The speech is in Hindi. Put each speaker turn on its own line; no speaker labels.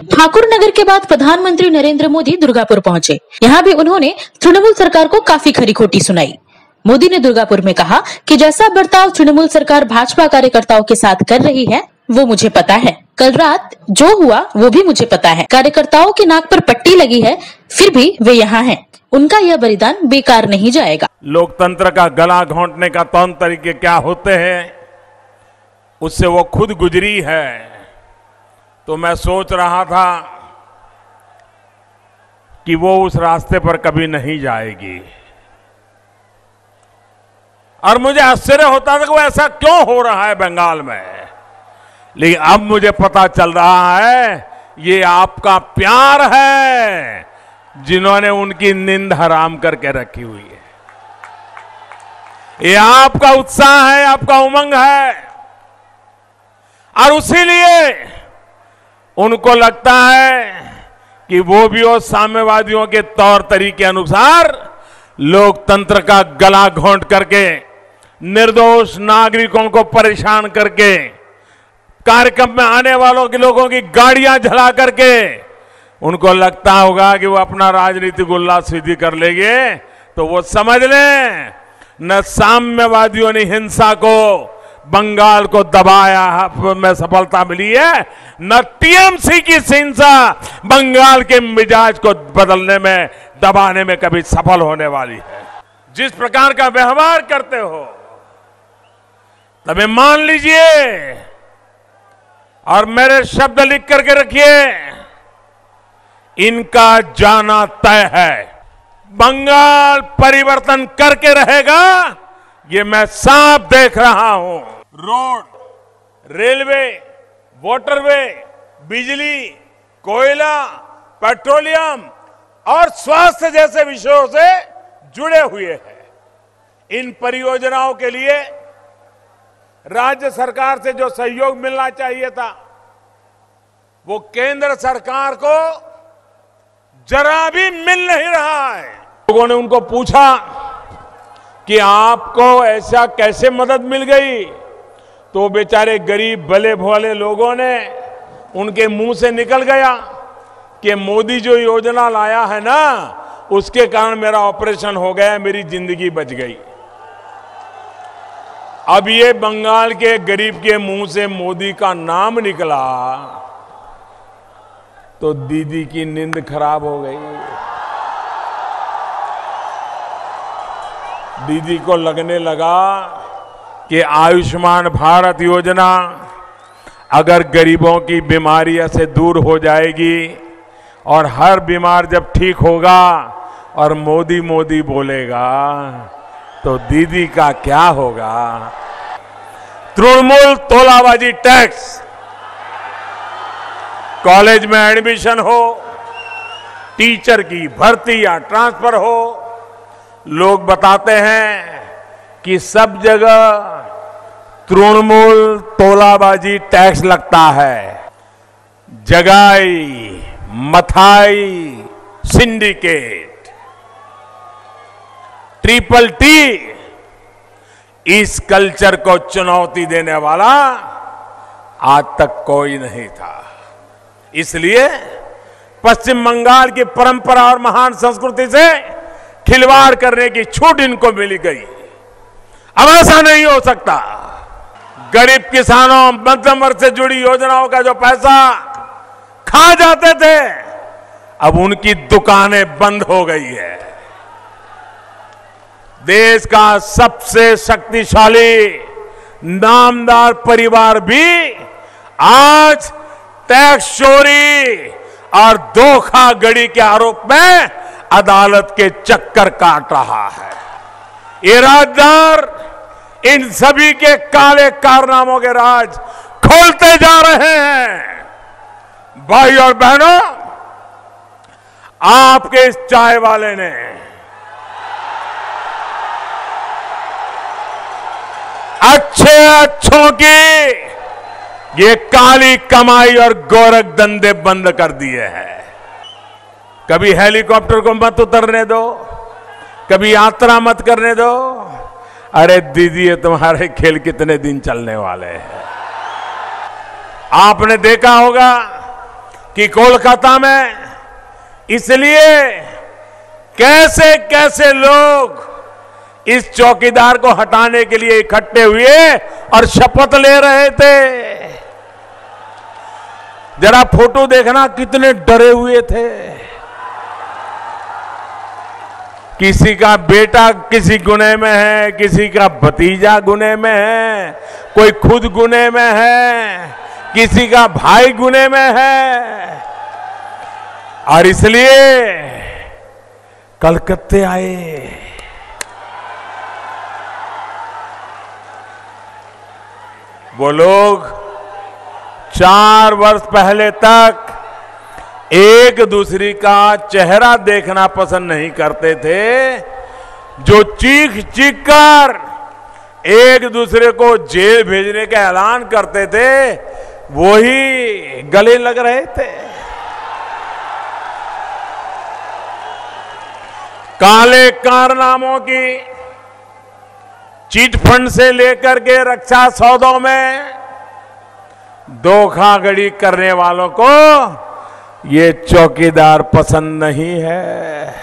ठाकुर नगर के बाद प्रधानमंत्री नरेंद्र मोदी दुर्गापुर पहुंचे। यहाँ भी उन्होंने तृणमूल सरकार को काफी खरी खोटी सुनाई। मोदी ने दुर्गापुर में कहा कि जैसा बर्ताव तृणमूल सरकार भाजपा कार्यकर्ताओं के साथ कर रही है वो मुझे पता है। कल रात जो हुआ वो भी मुझे पता है। कार्यकर्ताओं की नाक पर पट्टी लगी है, फिर भी वे यहाँ हैं। उनका यह बलिदान बेकार नहीं जाएगा।
लोकतंत्र का गला घोंटने का तौर तरीके क्या होते हैं उससे वो खुद गुजरी है। तो मैं सोच रहा था कि वो उस रास्ते पर कभी नहीं जाएगी, और मुझे आश्चर्य होता था कि वो ऐसा क्यों हो रहा है बंगाल में। लेकिन अब मुझे पता चल रहा है ये आपका प्यार है जिन्होंने उनकी नींद हराम करके रखी हुई है। ये आपका उत्साह है, आपका उमंग है, और उसीलिए उनको लगता है कि वो भी वो साम्यवादियों के तौर तरीके अनुसार लोकतंत्र का गला घोंट करके निर्दोष नागरिकों को परेशान करके कार्यक्रम में आने वालों के लोगों की गाड़ियां जला करके उनको लगता होगा कि वो अपना राजनीतिक उल्लास सीधी कर लेंगे। तो वो समझ लें, न साम्यवादियों ने हिंसा को बंगाल को दबाया में सफलता मिली है, न टीएमसी की हिंसा बंगाल के मिजाज को बदलने में दबाने में कभी सफल होने वाली है। जिस प्रकार का व्यवहार करते हो तभी मान लीजिए और मेरे शब्द लिख करके रखिए, इनका जाना तय है। बंगाल परिवर्तन करके रहेगा, ये मैं साफ देख रहा हूं। रोड, रेलवे, वाटरवे, बिजली, कोयला, पेट्रोलियम और स्वास्थ्य जैसे विषयों से जुड़े हुए हैं। इन परियोजनाओं के लिए राज्य सरकार से जो सहयोग मिलना चाहिए था वो केंद्र सरकार को जरा भी मिल नहीं रहा है। लोगों ने उनको पूछा कि आपको ऐसा कैसे मदद मिल गई, तो बेचारे गरीब भले भोले लोगों ने उनके मुंह से निकल गया कि मोदी जो योजना लाया है ना उसके कारण मेरा ऑपरेशन हो गया, मेरी जिंदगी बच गई। अब ये बंगाल के गरीब के मुंह से मोदी का नाम निकला तो दीदी की नींद खराब हो गई। दीदी को लगने लगा कि आयुष्मान भारत योजना अगर गरीबों की बीमारियों से दूर हो जाएगी और हर बीमार जब ठीक होगा और मोदी मोदी बोलेगा तो दीदी का क्या होगा। तृणमूल तोलाबाजी टैक्स, कॉलेज में एडमिशन हो, टीचर की भर्ती या ट्रांसफर हो, लोग बताते हैं कि सब जगह तृणमूल तोलाबाजी टैक्स लगता है। जगाई, मथाई, सिंडिकेट, ट्रिपल टी, इस कल्चर को चुनौती देने वाला आज तक कोई नहीं था। इसलिए पश्चिम बंगाल की परंपरा और महान संस्कृति से खिलवाड़ करने की छूट इनको मिल गई। अब ऐसा नहीं हो सकता। गरीब किसानों, मध्यम वर्ग से जुड़ी योजनाओं का जो पैसा खा जाते थे अब उनकी दुकानें बंद हो गई है। देश का सबसे शक्तिशाली नामदार परिवार भी आज टैक्स चोरी और धोखाधड़ी के आरोप में अदालत के चक्कर काट रहा है। ये राजदार इन सभी के काले कारनामों के राज खोलते जा रहे हैं। भाई और बहनों, आपके इस चाय वाले ने अच्छों की ये काली कमाई और गोरख धंधे बंद कर दिए हैं। कभी हेलीकॉप्टर को मत उतरने दो, कभी यात्रा मत करने दो, अरे दीदी ये तुम्हारे खेल कितने दिन चलने वाले हैं। आपने देखा होगा कि कोलकाता में इसलिए कैसे कैसे लोग इस चौकीदार को हटाने के लिए इकट्ठे हुए और शपथ ले रहे थे। जरा फोटो देखना, कितने डरे हुए थे। किसी का बेटा किसी गुने में है, किसी का भतीजा गुने में है, कोई खुद गुने में है, किसी का भाई गुने में है। और इसलिए कलकत्ते आए। वो लोग 4 वर्ष पहले तक एक दूसरे का चेहरा देखना पसंद नहीं करते थे। जो चीख चीख कर एक दूसरे को जेल भेजने का ऐलान करते थे, वही गले लग रहे थे। काले कारनामों की चिट फंड से लेकर के रक्षा सौदों में धोखाधड़ी करने वालों को ये चौकीदार पसंद नहीं है।